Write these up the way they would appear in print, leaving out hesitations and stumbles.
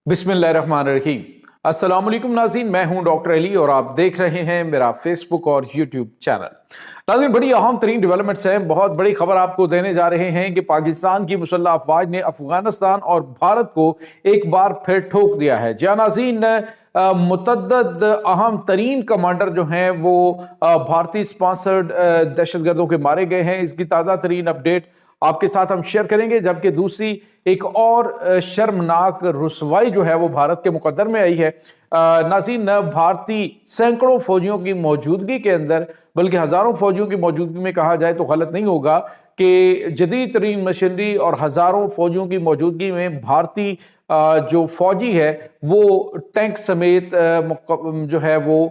बिस्मिल्लाहिर्रहमानिर्रहीम। अस्सलाम वालेकुम नाज़रीन, मैं हूं डॉक्टर अली और आप देख रहे हैं मेरा फेसबुक और यूट्यूब चैनल। नाज़रीन, बड़ी अहम तरीन डेवलपमेंट्स हैं, बहुत बड़ी खबर आपको देने जा रहे हैं कि पाकिस्तान की मुसल्लह अफवाज ने अफगानिस्तान और भारत को एक बार फिर ठोक दिया है। जी नाज़रीन, मुतअद्दिद अहम तरीन कमांडर जो हैं वो भारतीय स्पॉन्सर्ड दहशतगर्दों के मारे गए हैं। इसकी ताज़ा तरीन अपडेट आपके साथ हम शेयर करेंगे, जबकि दूसरी एक और शर्मनाक रुसवाई जो है वो भारत के मुकद्दर में आई है। नाज़रीन, भारतीय सैकड़ों फौजियों की मौजूदगी के अंदर, बल्कि हजारों फौजियों की मौजूदगी में कहा जाए तो गलत नहीं होगा कि जदीद तरीन मशीनरी और हजारों फौजियों की मौजूदगी में भारतीय जो फौजी है वो टैंक समेत जो है वो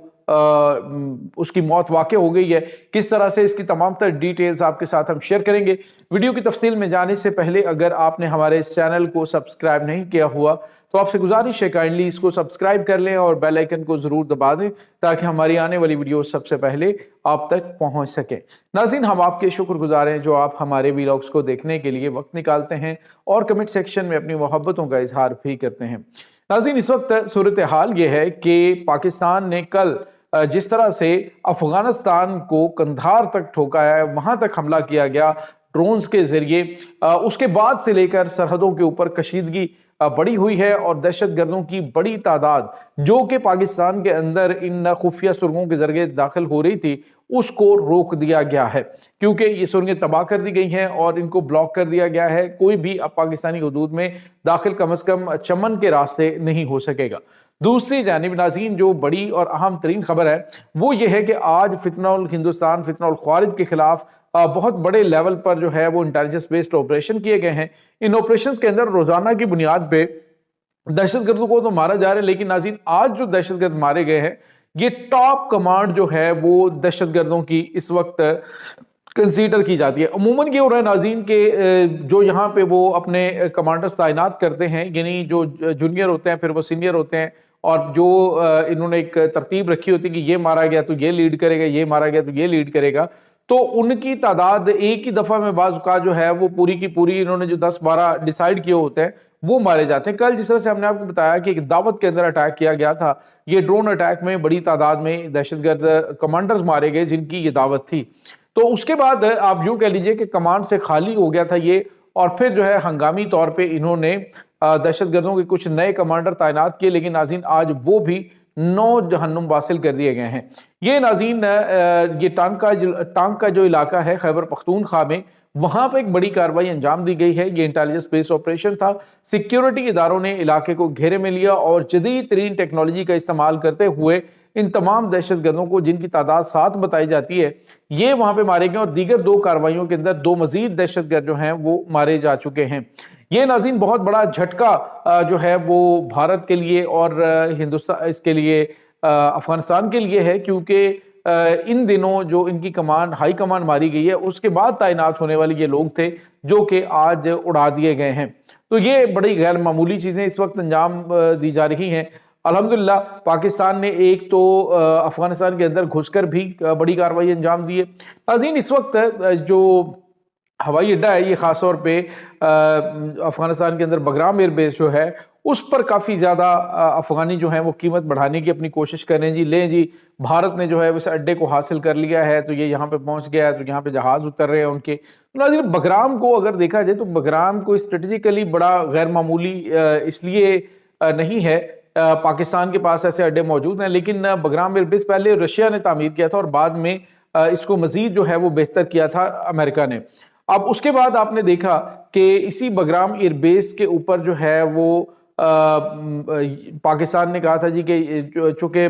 उसकी मौत वाक़ई हो गई है। किस तरह से, इसकी तमाम तर डिटेल्स आपके साथ हम शेयर करेंगे। वीडियो की तफसील में जाने से पहले अगर आपने हमारे इस चैनल को सब्सक्राइब नहीं किया हुआ तो आपसे गुजारिश है काइंडली इसको सब्सक्राइब कर लें और बेल आइकन को जरूर दबा दें ताकि हमारी आने वाली वीडियो सबसे पहले आप तक पहुंच सके। नाज़रीन, हम आपके शुक्रगुजार हैं जो आप हमारे वीलॉग्स को देखने के लिए वक्त निकालते हैं और कमेंट सेक्शन में अपनी मोहब्बतों का इजहार भी करते हैं। नाज़रीन, इस वक्त सूरत हाल ये है कि पाकिस्तान ने कल जिस तरह से अफगानिस्तान को कंधार तक ठोका है, वहां तक हमला किया गया ड्रोन्स के जरिए, उसके बाद से लेकर सरहदों के ऊपर कशीदगी बड़ी हुई है और दहशतगर्दों की बड़ी तादाद जो कि पाकिस्तान के अंदर इन खुफिया सुरंगों के जरिए दाखिल हो रही थी उसको रोक दिया गया है, क्योंकि ये सुरंगें तबाह कर दी गई हैं और इनको ब्लॉक कर दिया गया है। कोई भी अब पाकिस्तानी हुदूद में दाखिल कम अज कम चमन के रास्ते नहीं हो सकेगा। दूसरी जानिब नाज़रीन, जो बड़ी और अहम तरीन खबर है वो ये है कि आज फितनउल हिंदुस्तान, फितनउल ख्वारिज के खिलाफ बहुत बड़े लेवल पर जो है वो इंटेलिजेंस बेस्ड ऑपरेशन किए गए हैं। इन ऑपरेशंस के अंदर रोजाना की बुनियाद पे दहशतगर्दों को तो मारा जा रहा है, लेकिन नाज़रीन आज जो दहशतगर्द मारे गए हैं ये टॉप कमांड जो है वो दहशतगर्दों की इस वक्त कंसीडर की जाती है। अमूमन ये हो रहा है नाज़रीन के जो यहाँ पे वो अपने कमांडर्स तैनात करते हैं, यानी जो जूनियर होते हैं फिर वो सीनियर होते हैं और जो इन्होंने एक तरतीब रखी होती है कि ये मारा गया तो ये लीड करेगा, ये मारा गया तो ये लीड करेगा, तो उनकी तादाद एक ही दफा में बाज़ औक़ात जो है वो पूरी की पूरी इन्होंने जो 10-12 डिसाइड किए होते हैं वो मारे जाते हैं। कल जिस तरह से हमने आपको बताया कि एक दावत के अंदर अटैक किया गया था, ये ड्रोन अटैक में बड़ी तादाद में दहशतगर्द कमांडर्स मारे गए जिनकी ये दावत थी। तो उसके बाद आप यूं कह लीजिए कि कमांड से खाली हो गया था ये, और फिर जो है हंगामी तौर पे इन्होंने दहशतगर्दों के कुछ नए कमांडर तैनात किए, लेकिन नाज़रीन आज वो भी 9 जहन्नुम वासिल कर दिए गए हैं। ये नाज़रीन ये टांग का जो इलाका है खैबर पख्तूनख्वा में, वहां पर एक बड़ी कार्रवाई अंजाम दी गई है। ये इंटेलिजेंस बेस्ड ऑपरेशन था। सिक्योरिटी इदारों ने इलाके को घेरे में लिया और जदीद तरीन टेक्नोलॉजी का इस्तेमाल करते हुए इन तमाम दहशतगर्दों को, जिनकी तादाद 7 बताई जाती है, ये वहां पे मारे गए और दीगर 2 कार्रवाइयों के अंदर 2 मजीद दहशतगर्द जो हैं वो मारे जा चुके हैं। ये नाज़रीन बहुत बड़ा झटका जो है वो भारत के लिए और हिंदुस्तान इसके लिए अफगानिस्तान के लिए है, क्योंकि इन दिनों जो इनकी कमान हाई कमान मारी गई है उसके बाद तैनात होने वाले ये लोग थे जो कि आज उड़ा दिए गए हैं। तो ये बड़ी गैर मामूली चीज़ें इस वक्त अंजाम दी जा रही हैं। अल्हम्दुलिल्लाह पाकिस्तान ने एक तो अफगानिस्तान के अंदर घुसकर भी बड़ी कार्रवाई अंजाम दी है। नाज़रीन, इस वक्त जो हवाई अड्डा है ये ख़ास तौर पे अफगानिस्तान के अंदर बगराम एयरबेस जो है उस पर काफ़ी ज़्यादा अफगानी जो हैं वो कीमत बढ़ाने की अपनी कोशिश कर रहे हैं। जी लें जी, भारत ने जो है उस अड्डे को हासिल कर लिया है तो ये यहाँ पे पहुँच गया है, तो यहाँ पे जहाज़ उतर रहे हैं उनके। तो नाज़रीन, बगराम को अगर देखा जाए तो बगराम को स्ट्रेटेजिकली बड़ा गैर मामूली इसलिए नहीं है, पाकिस्तान के पास ऐसे अड्डे मौजूद हैं, लेकिन बगराम एयरबेस पहले रशिया ने तामीर किया था और बाद में इसको मजीद जो है वो बेहतर किया था अमेरिका ने। अब उसके बाद आपने देखा कि इसी बगराम एयरबेस के ऊपर जो है वो पाकिस्तान ने कहा था जी कि चूंकि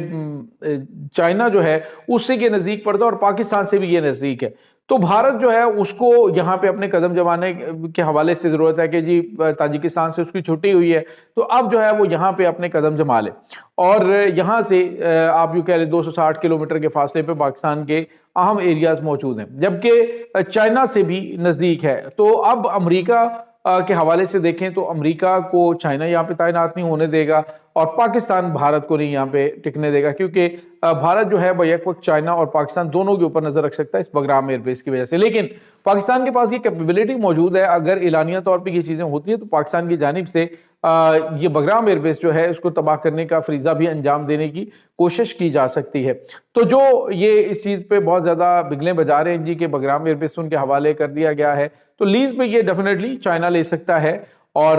चाइना जो है उससे ये नज़दीक पड़ता है और पाकिस्तान से भी ये नज़दीक है, तो भारत जो है उसको यहाँ पे अपने कदम जमाने के हवाले से ज़रूरत है कि जी ताजिकिस्तान से उसकी छुट्टी हुई है तो अब जो है वो यहाँ पे अपने कदम जमा ले, और यहाँ से आप यूँ कह लें 260 किलोमीटर के फासले पे पाकिस्तान के अहम एरियाज मौजूद हैं, जबकि चाइना से भी नज़दीक है। तो अब अमेरिका के हवाले से देखें तो अमेरिका को चाइना यहाँ पे तैनात नहीं होने देगा और पाकिस्तान भारत को नहीं यहाँ पे टिकने देगा, क्योंकि भारत जो है वो एक वक्त चाइना और पाकिस्तान दोनों के ऊपर नजर रख सकता है इस बगराम एयरबेस की वजह से। लेकिन पाकिस्तान के पास ये कैपेबिलिटी मौजूद है, अगर एलानिया तौर पे ये चीजें होती हैं तो पाकिस्तान की जानिब से ये बगराम एयरबेस जो है उसको तबाह करने का फरीजा भी अंजाम देने की कोशिश की जा सकती है। तो जो ये इस चीज पे बहुत ज्यादा बिगलें बजा रहे हैं जी कि बगराम एयरबेस उनके हवाले कर दिया गया है, तो लीज पे ये डेफिनेटली चाइना ले सकता है। और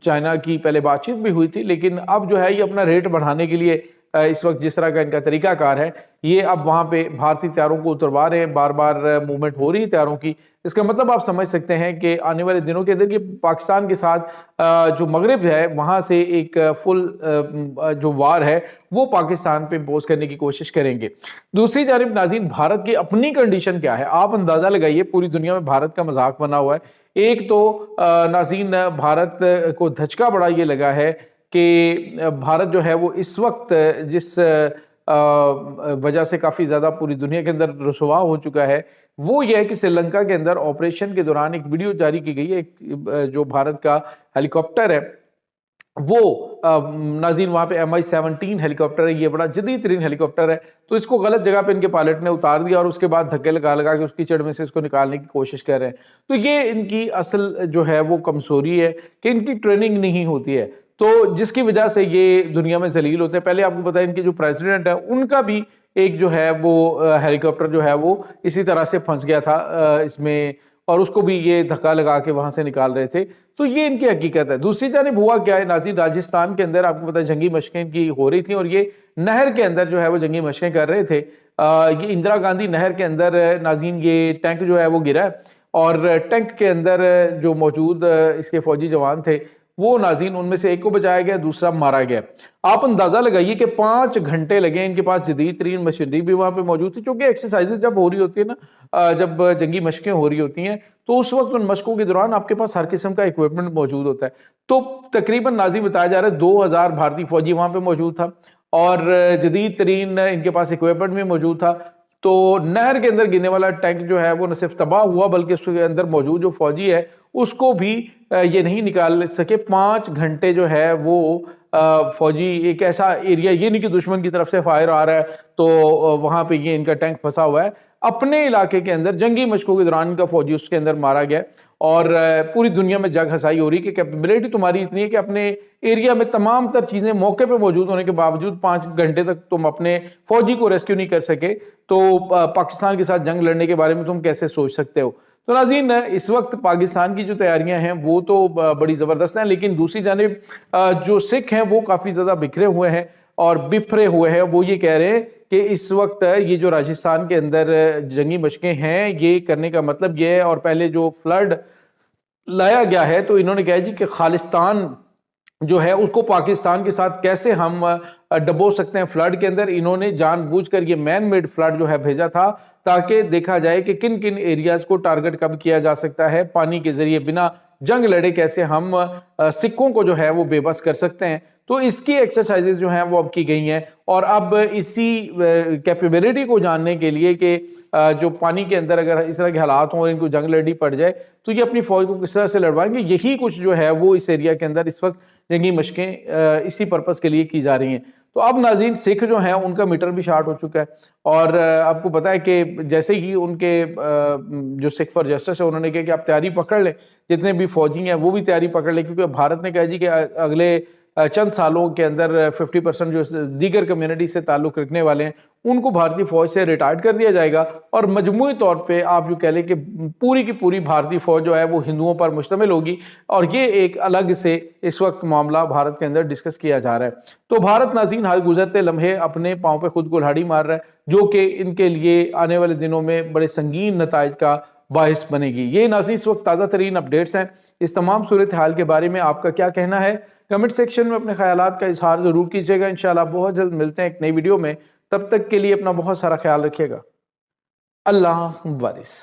चाइना की पहले बातचीत भी हुई थी, लेकिन अब जो है ये अपना रेट बढ़ाने के लिए इस वक्त जिस तरह का इनका तरीकाकार है, ये अब वहां पे भारतीय तैयारों को उतरवा रहे हैं, बार बार मूवमेंट हो रही है तैयारों की। इसका मतलब आप समझ सकते हैं कि आने वाले दिनों के अंदर ये पाकिस्तान के साथ जो मगरिब है वहां से एक फुल जो वार है वो पाकिस्तान पे इम्पोज करने की कोशिश करेंगे। दूसरी जानिब नाज़रीन, भारत की अपनी कंडीशन क्या है, आप अंदाजा लगाइए। पूरी दुनिया में भारत का मजाक बना हुआ है। एक तो नाज़रीन भारत को धचका बड़ा ये लगा है कि भारत जो है वो इस वक्त जिस वजह से काफ़ी ज़्यादा पूरी दुनिया के अंदर रुसवा हो चुका है वो ये है कि श्रीलंका के अंदर ऑपरेशन के दौरान एक वीडियो जारी की गई है। एक जो भारत का हेलीकॉप्टर है वो नाज़रीन वहाँ पे MI-17 हेलीकॉप्टर है, ये बड़ा जदीद तरीन हेलीकॉप्टर है, तो इसको गलत जगह पे इनके पायलट ने उतार दिया और उसके बाद धक्के लगा लगा के उसकी चढ़ में से इसको निकालने की कोशिश कर रहे हैं। तो ये इनकी असल जो है वो कमजोरी है कि इनकी ट्रेनिंग नहीं होती है, तो जिसकी वजह से ये दुनिया में जलील होते हैं। पहले आपको पता है इनके जो प्रेसिडेंट है उनका भी एक जो है वो हेलीकॉप्टर जो है वो इसी तरह से फंस गया था इसमें, और उसको भी ये धक्का लगा के वहां से निकाल रहे थे। तो ये इनकी हकीकत है। दूसरी जानिब हुआ क्या है नाज़रीन, राजस्थान के अंदर आपको पता है जंगी मशकें इनकी हो रही थी और ये नहर के अंदर जो है वो जंगी मशकें कर रहे थे। ये इंदिरा गांधी नहर के अंदर नाज़रीन ये टैंक जो है वो गिरा है और टैंक के अंदर जो मौजूद इसके फौजी जवान थे वो नाज़रीन उनमें से एक को बचाया गया, दूसरा मारा गया। आप अंदाजा लगाइए कि 5 घंटे लगे। इनके पास जदीद तरीन मशीनरी भी वहां पे मौजूद थी, क्योंकि एक्सरसाइजेज जब हो रही होती है ना, जब जंगी मशकें हो रही होती हैं तो उस वक्त उन मशकों के दौरान आपके पास हर किस्म का इक्विपमेंट मौजूद होता है। तो तकरीबन नाज़रीन बताया जा रहा है 2000 भारतीय फौजी वहां पे मौजूद था और जदीद तरीन इनके पास इक्विपमेंट भी मौजूद था। तो नहर के अंदर गिरने वाला टैंक जो है वो न सिर्फ तबाह हुआ बल्कि उसके अंदर मौजूद जो फौजी है उसको भी ये नहीं निकाल सके। 5 घंटे जो है वो फौजी, एक ऐसा एरिया, ये नहीं कि दुश्मन की तरफ से फायर आ रहा है तो वहां पे ये इनका टैंक फंसा हुआ है, अपने इलाके के अंदर जंगी मशकों के दौरान इनका फौजी उसके अंदर मारा गया। और पूरी दुनिया में जग हसाई हो रही कि कैपेबिलिटी तुम्हारी इतनी है कि अपने एरिया में तमाम तर चीजें मौके पे मौजूद होने के बावजूद 5 घंटे तक तुम अपने फौजी को रेस्क्यू नहीं कर सके, तो पाकिस्तान के साथ जंग लड़ने के बारे में तुम कैसे सोच सकते हो। तो नाज़रीन इस वक्त पाकिस्तान की जो तैयारियां हैं वो तो बड़ी ज़बरदस्त हैं, लेकिन दूसरी जानिब जो सिख हैं वो काफ़ी ज़्यादा बिखरे हुए हैं और बिफरे हुए हैं। वो ये कह रहे हैं कि इस वक्त ये जो राजस्थान के अंदर जंगी मशकें हैं ये करने का मतलब ये है, और पहले जो फ्लड लाया गया है तो इन्होंने कहा जी कि खालिस्तान जो है उसको पाकिस्तान के साथ कैसे हम डबो सकते हैं फ्लड के अंदर। इन्होंने जानबूझकर ये मैन मेड फ्लड जो है भेजा था ताकि देखा जाए कि किन किन एरियाज को टारगेट कब किया जा सकता है, पानी के जरिए बिना जंग लड़े कैसे हम सिखों को जो है वो बेबस कर सकते हैं। तो इसकी एक्सरसाइजेज जो हैं वो अब की गई हैं और अब इसी कैपेबिलिटी को जानने के लिए कि जो पानी के अंदर अगर इस तरह के हालात हों और इनको जंग लड़ी पड़ जाए तो ये अपनी फौज को किस तरह से लड़वाएंगे, यही कुछ जो है वो इस एरिया के अंदर इस वक्त जंगी मशकें इसी पर्पस के लिए की जा रही हैं। तो अब नाज़रीन सिख जो हैं उनका मीटर भी शार्ट हो चुका है और आपको पता है कि जैसे ही उनके जो सिख फॉर जस्टिस है उन्होंने कहा कि आप तैयारी पकड़ लें, जितने भी फौजी हैं वो भी तैयारी पकड़ लें, क्योंकि भारत ने कहा जी कि अगले चंद सालों के अंदर 50% जो दीगर कम्युनिटी से ताल्लुक़ रखने वाले हैं उनको भारतीय फौज से रिटायर्ड कर दिया जाएगा और मजमूई तौर पे आप जो कह लें कि पूरी की पूरी भारतीय फौज जो है वो हिंदुओं पर मुश्तमिल होगी। और ये एक अलग से इस वक्त मामला भारत के अंदर डिस्कस किया जा रहा है। तो भारत नाज़रीन हर गुजरते लम्हे अपने पाँव पे खुद कुल्हाड़ी मार रहा है, जो कि इनके लिए आने वाले दिनों में बड़े संगीन नताइज का बाइस बनेगी। ये नाज़रीन इस वक्त ताज़ा तरीन अपडेट्स हैं। इस तमाम सूरत हाल के बारे में आपका क्या कहना है, कमेंट सेक्शन में अपने ख्यालात का इजहार जरूर कीजिएगा। इंशाल्लाह बहुत जल्द मिलते हैं एक नई वीडियो में, तब तक के लिए अपना बहुत सारा ख्याल रखिएगा। अल्लाह वारिस।